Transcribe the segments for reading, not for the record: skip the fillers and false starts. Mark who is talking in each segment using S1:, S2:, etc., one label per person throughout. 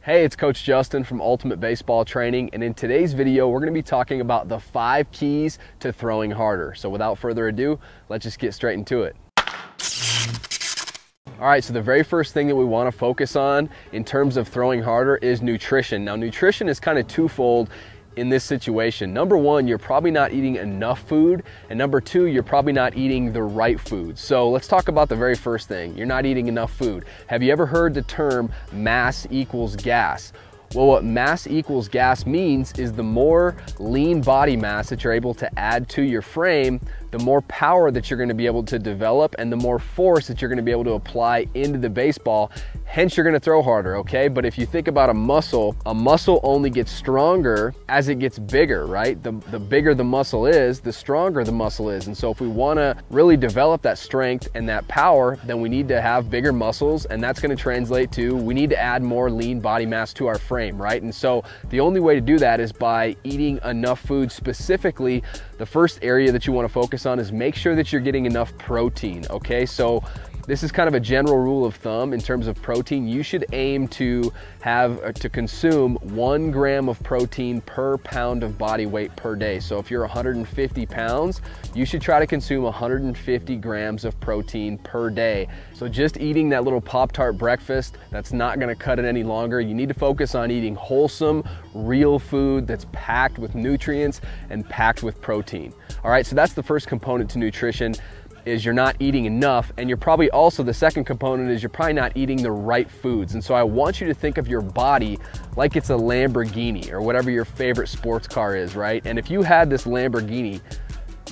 S1: Hey, it's Coach Justin from Ultimate Baseball Training, and in today's video, we're going to be talking about the 5 keys to throwing harder. So without further ado, let's just get straight into it. All right, so the very first thing that we want to focus on in terms of throwing harder is nutrition. Now, nutrition is kind of twofold in this situation. Number one, you're probably not eating enough food, and number two, you're probably not eating the right food. So let's talk about the very first thing. You're not eating enough food. Have you ever heard the term mass equals gas? Well, what mass equals gas means is the more lean body mass that you're able to add to your frame, the more power that you're going to be able to develop and the more force that you're going to be able to apply into the baseball. Hence, you're going to throw harder, okay? But if you think about a muscle only gets stronger as it gets bigger, right? The bigger the muscle is, the stronger the muscle is. And so if we want to really develop that strength and that power, then we need to have bigger muscles, and that's going to translate to we need to add more lean body mass to our frame, right? And so the only way to do that is by eating enough food. Specifically, the first area that you want to focus on is make sure that you're getting enough protein, okay? So this is kind of a general rule of thumb in terms of protein. You should aim to consume 1 gram of protein per pound of body weight per day. So if you're 150 pounds, you should try to consume 150 grams of protein per day. So just eating that little Pop-Tart breakfast, that's not gonna cut it any longer. You need to focus on eating wholesome, real food that's packed with nutrients and packed with protein. All right, so that's the first component to nutrition, is you're not eating enough, and you're probably also, the second component is you're probably not eating the right foods. And so I want you to think of your body like it's a Lamborghini or whatever your favorite sports car is, right? And if you had this Lamborghini,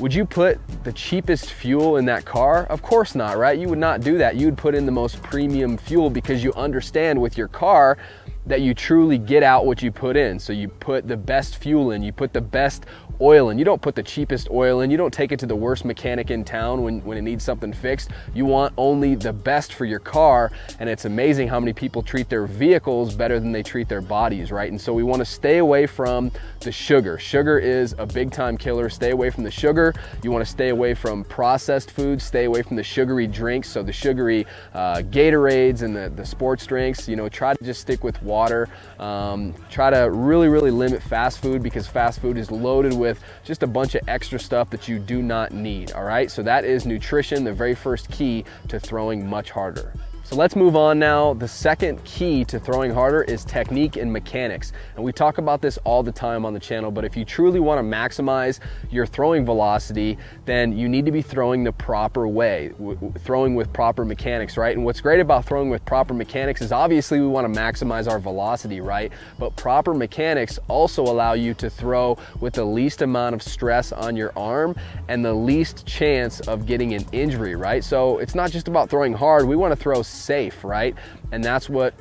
S1: would you put the cheapest fuel in that car? Of course not, right? You would not do that. You would put in the most premium fuel because you understand with your car that you truly get out what you put in. So you put the best fuel in, you put the best oil in. You don't put the cheapest oil in. You don't take it to the worst mechanic in town when it needs something fixed. You want only the best for your car, and it's amazing how many people treat their vehicles better than they treat their bodies, right? And so we want to stay away from the sugar. Sugar is a big time killer. Stay away from the sugar. You want to stay away from processed foods. Stay away from the sugary drinks, so the sugary Gatorades and the sports drinks. You know, try to just stick with water. Try to really limit fast food, because fast food is loaded with just a bunch of extra stuff that you do not need. All right, so that is nutrition, the very first key to throwing much harder. So let's move on now. The second key to throwing harder is technique and mechanics. And we talk about this all the time on the channel, but if you truly want to maximize your throwing velocity, then you need to be throwing the proper way, throwing with proper mechanics, right? And what's great about throwing with proper mechanics is obviously we want to maximize our velocity, right? But proper mechanics also allow you to throw with the least amount of stress on your arm and the least chance of getting an injury, right? So it's not just about throwing hard. We want to throw safe, right? And that's what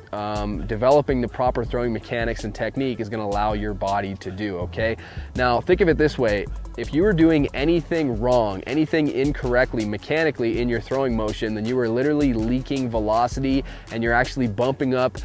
S1: developing the proper throwing mechanics and technique is going to allow your body to do, okay? Now, think of it this way. If you were doing anything wrong, anything incorrectly mechanically in your throwing motion, then you were literally leaking velocity and you're actually bumping up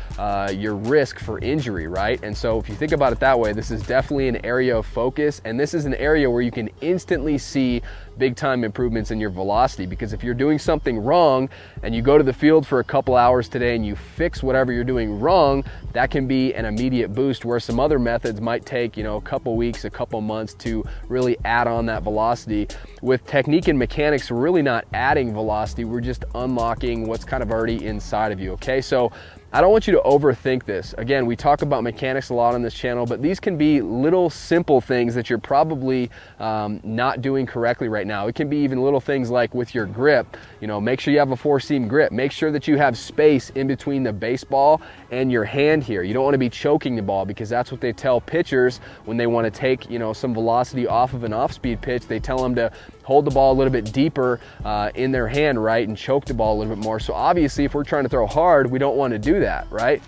S1: your risk for injury, right? And so if you think about it that way, this is definitely an area of focus, and this is an area where you can instantly see big time improvements in your velocity, because if you're doing something wrong and you go to the field for a couple hours today and you fix whatever you're doing wrong, that can be an immediate boost, where some other methods might take, you know, a couple weeks, a couple months to really add on that velocity. With technique and mechanics, we're really not adding velocity, we're just unlocking what's kind of already inside of you, okay? So I don't want you to overthink this. Again, we talk about mechanics a lot on this channel, but these can be little simple things that you're probably not doing correctly right now. It can be even little things like with your grip. You know, make sure you have a 4-seam grip. Make sure that you have space in between the baseball and your hand here. You don't want to be choking the ball, because that's what they tell pitchers when they want to take, you know, some velocity off of an off-speed pitch. They tell them to hold the ball a little bit deeper in their hand, right, and choke the ball a little bit more. So obviously, if we're trying to throw hard, we don't want to do that, right?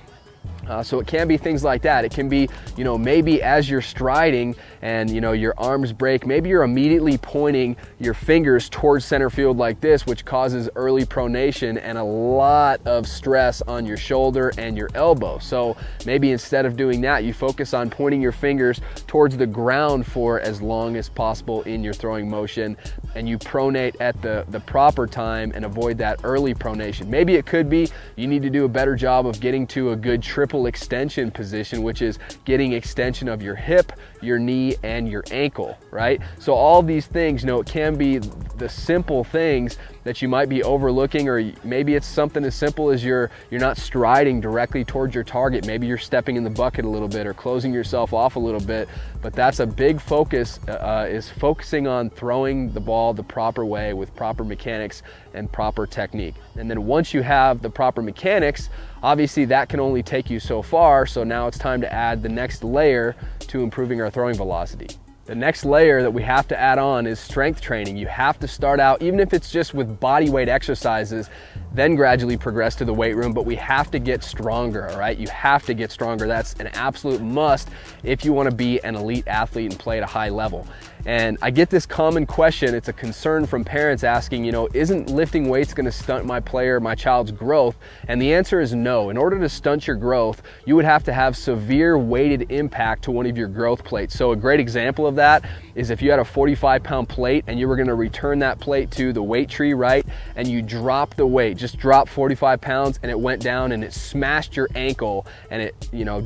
S1: So it can be things like that. It can be, you know, maybe as you're striding and, you know, your arms break, maybe you're immediately pointing your fingers towards center field like this, which causes early pronation and a lot of stress on your shoulder and your elbow. So maybe instead of doing that, you focus on pointing your fingers towards the ground for as long as possible in your throwing motion, and you pronate at the proper time and avoid that early pronation. Maybe it could be you need to do a better job of getting to a good triple triple extension position, which is getting extension of your hip, your knee, and your ankle, right? So all these things, it can be the simple things that you might be overlooking, or maybe it's something as simple as you're not striding directly towards your target. Maybe you're stepping in the bucket a little bit or closing yourself off a little bit, but that's a big focus, is focusing on throwing the ball the proper way with proper mechanics and proper technique. And then once you have the proper mechanics, obviously that can only take you so far, so now it's time to add the next layer to improving our throwing velocity. The next layer that we have to add on is strength training. You have to start out, even if it's just with body weight exercises, then gradually progress to the weight room, but we have to get stronger, all right? You have to get stronger. That's an absolute must if you want to be an elite athlete and play at a high level. And I get this common question, it's a concern from parents asking, isn't lifting weights going to stunt my child's growth? And the answer is no. In order to stunt your growth, you would have to have severe weighted impact to one of your growth plates. So a great example of that is if you had a 45-pound plate and you were going to return that plate to the weight tree, right? And you dropped the weight, just dropped 45 pounds, and it went down and it smashed your ankle and it,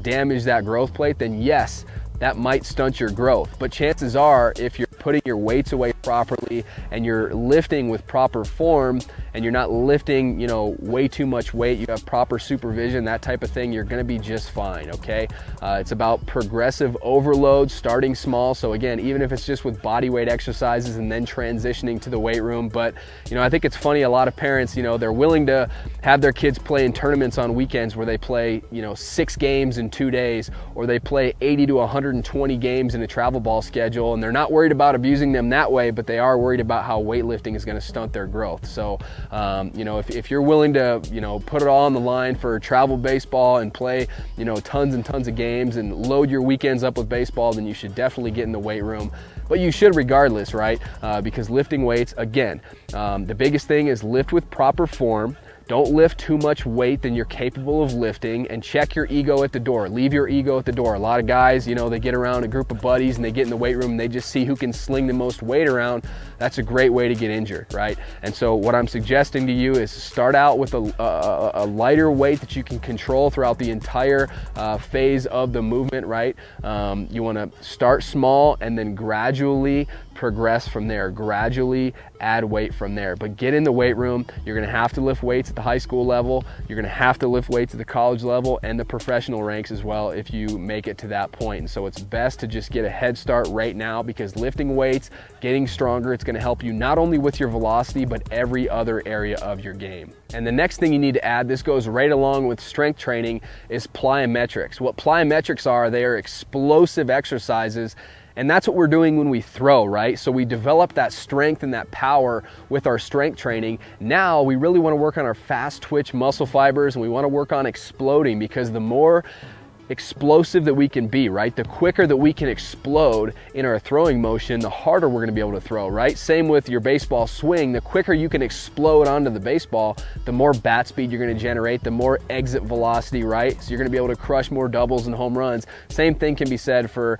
S1: damaged that growth plate, then yes, that might stunt your growth. But chances are, if you're putting your weights away properly and you're lifting with proper form and you're not lifting, way too much weight, you have proper supervision, that type of thing, you're gonna be just fine, okay? It's about progressive overload, starting small. So again, even if it's just with body weight exercises and then transitioning to the weight room. But, I think it's funny, a lot of parents, they're willing to have their kids play in tournaments on weekends where they play, 6 games in 2 days, or they play 80 to 120 games in a travel ball schedule, and they're not worried about abusing them that way, but they are worried about how weightlifting is going to stunt their growth. So, if you're willing to, put it all on the line for travel baseball and play, tons and tons of games and load your weekends up with baseball, then you should definitely get in the weight room. But you should regardless, right? Because lifting weights, again, the biggest thing is lift with proper form. Don't lift too much weight than you're capable of lifting, and check your ego at the door. Leave your ego at the door. A lot of guys, they get around a group of buddies and they get in the weight room and they just see who can sling the most weight around. That's a great way to get injured, right? And so what I'm suggesting to you is start out with a lighter weight that you can control throughout the entire phase of the movement, right? You want to start small and then gradually progress from there, gradually add weight from there. But get in the weight room. You're going to have to lift weights at the high school level. You're going to have to lift weights at the college level and the professional ranks as well if you make it to that point. And so it's best to just get a head start right now, because lifting weights, getting stronger, it's going to help you not only with your velocity, but every other area of your game. And the next thing you need to add, this goes right along with strength training, is plyometrics. What plyometrics are, they are explosive exercises. And that's what we're doing when we throw, right? So we develop that strength and that power with our strength training. Now we really want to work on our fast twitch muscle fibers, and we want to work on exploding, because the more explosive that we can be, right? The quicker that we can explode in our throwing motion, the harder we're going to be able to throw, right? Same with your baseball swing. The quicker you can explode onto the baseball, the more bat speed you're going to generate, the more exit velocity, right? So you're going to be able to crush more doubles and home runs. Same thing can be said for,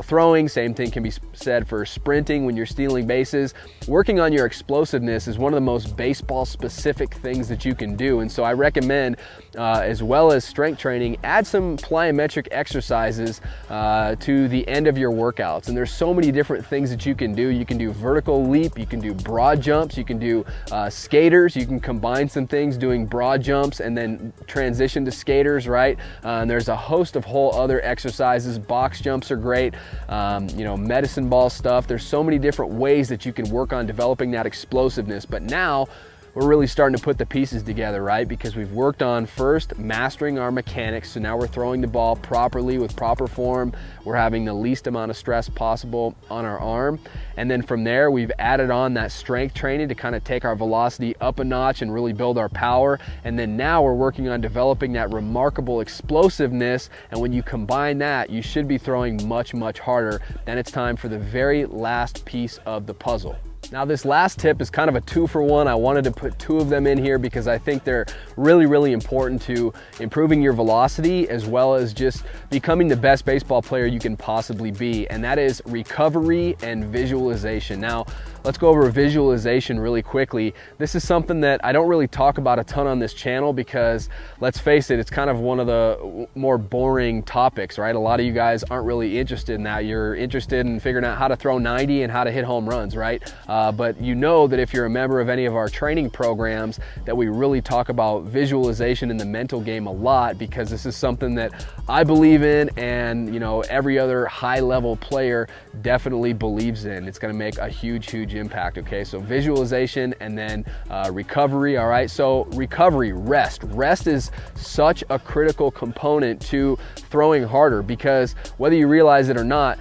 S1: throwing. Same thing can be said for sprinting when you're stealing bases. Working on your explosiveness is one of the most baseball specific things that you can do. And so I recommend, as well as strength training, add some plyometric exercises to the end of your workouts. And there's so many different things that you can do. You can do vertical leap, you can do broad jumps, you can do skaters. You can combine some things doing broad jumps and then transition to skaters, right? And there's a host of whole other exercises. Box jumps are great, medicine ball stuff. There's so many different ways that you can work on developing that explosiveness. But now we're really starting to put the pieces together, right? Because we've worked on first mastering our mechanics. So now we're throwing the ball properly with proper form. We're having the least amount of stress possible on our arm. And then from there, we've added on that strength training to kind of take our velocity up a notch and really build our power. And then now we're working on developing that remarkable explosiveness. And when you combine that, you should be throwing much, much harder. Then it's time for the very last piece of the puzzle. Now this last tip is kind of a 2-for-1. I wanted to put 2 of them in here because I think they're really, really important to improving your velocity as well as just becoming the best baseball player you can possibly be. And that is recovery and visualization. Now, let's go over visualization really quickly. This is something that I don't really talk about a ton on this channel because, let's face it, it's kind of one of the more boring topics, right? A lot of you guys aren't really interested in that. You're interested in figuring out how to throw 90 and how to hit home runs, right? But you know that if you're a member of any of our training programs, that we really talk about visualization in the mental game a lot, because this is something that I believe in, and you know, every other high level player definitely believes in. It's going to make a huge impact. Okay, so visualization, and then recovery. All right, so recovery, rest is such a critical component to throwing harder, because whether you realize it or not,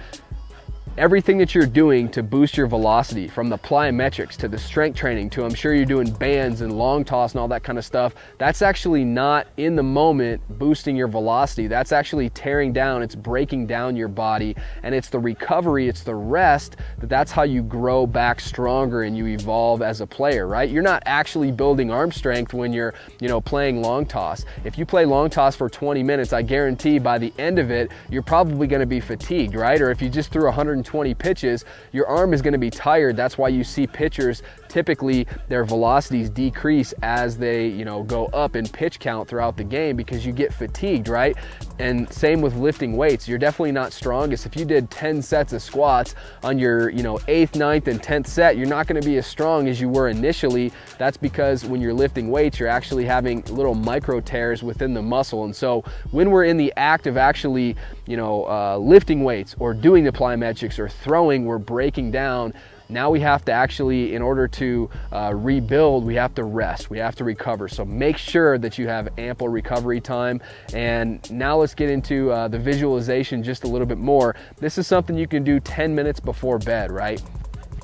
S1: everything that you're doing to boost your velocity, from the plyometrics to the strength training to, I'm sure you're doing bands and long toss and all that kind of stuff, that's actually not in the moment boosting your velocity. That's actually tearing down, it's breaking down your body, and it's the recovery, it's the rest, that's how you grow back stronger and you evolve as a player, right? You're not actually building arm strength when you're, you know, playing long toss. If you play long toss for 20 minutes, I guarantee by the end of it, you're probably going to be fatigued, right? Or if you just threw 120 pitches, your arm is going to be tired. That's why you see pitchers, typically their velocities decrease as they, you know, go up in pitch count throughout the game, because you get fatigued, right? And same with lifting weights. You're definitely not strongest. If you did 10 sets of squats on your, you know, 8th, 9th, and 10th set, you're not going to be as strong as you were initially. That's because when you're lifting weights, you're actually having little micro tears within the muscle. And so when we're in the act of actually, you know, lifting weights or doing the plyometrics or throwing, we're breaking down. Now we have to actually, in order to rebuild, we have to rest, we have to recover. So make sure that you have ample recovery time. And now let's get into the visualization just a little bit more. This is something you can do 10 minutes before bed, right?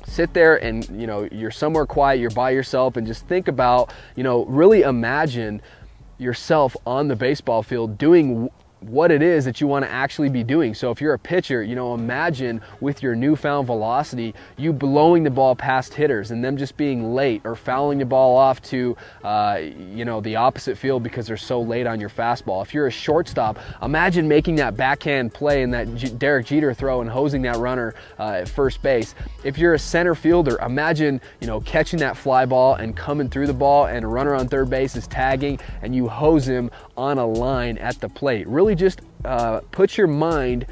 S1: Sit there and, you know, you're somewhere quiet, you're by yourself, and just think about, you know, really imagine yourself on the baseball field doing what it is that you want to actually be doing. So if you're a pitcher, you know, imagine with your newfound velocity, you blowing the ball past hitters and them just being late, or fouling the ball off to, you know, the opposite field because they're so late on your fastball. If you're a shortstop, imagine making that backhand play and that Derek Jeter throw and hosing that runner at first base. If you're a center fielder, imagine, you know, catching that fly ball and coming through the ball, and a runner on third base is tagging and you hose him on a line at the plate. Really just put your mind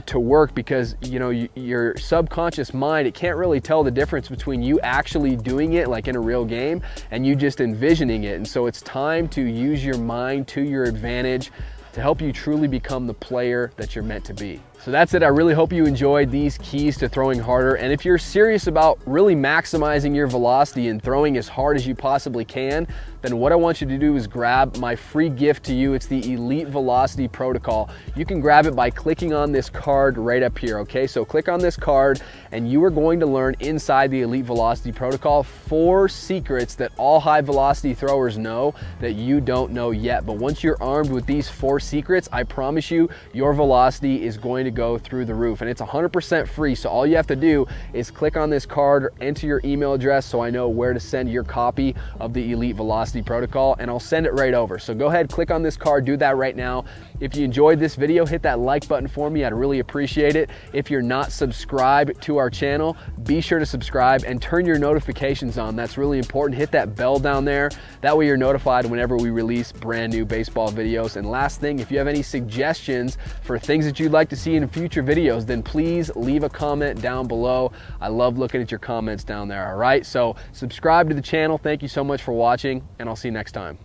S1: to work, because you know, your subconscious mind, it can't really tell the difference between you actually doing it like in a real game and you just envisioning it. And so it's time to use your mind to your advantage to help you truly become the player that you're meant to be. So that's it. I really hope you enjoyed these keys to throwing harder. And if you're serious about really maximizing your velocity and throwing as hard as you possibly can, then what I want you to do is grab my free gift to you. It's the Elite Velocity Protocol. You can grab it by clicking on this card right up here, okay? So click on this card and you are going to learn inside the Elite Velocity Protocol 4 secrets that all high velocity throwers know that you don't know yet. But once you're armed with these 4 secrets, I promise you, your velocity is going to go through the roof, and it's 100% free. So all you have to do is click on this card or enter your email address so I know where to send your copy of the Elite Velocity Protocol, and I'll send it right over. So go ahead, click on this card, do that right now. If you enjoyed this video, hit that like button for me. I'd really appreciate it. If you're not subscribed to our channel, be sure to subscribe and turn your notifications on. That's really important. Hit that bell down there. That way you're notified whenever we release brand new baseball videos. And last thing, if you have any suggestions for things that you'd like to see in future videos, then please leave a comment down below. I love looking at your comments down there, all right? So subscribe to the channel. Thank you so much for watching, and I'll see you next time.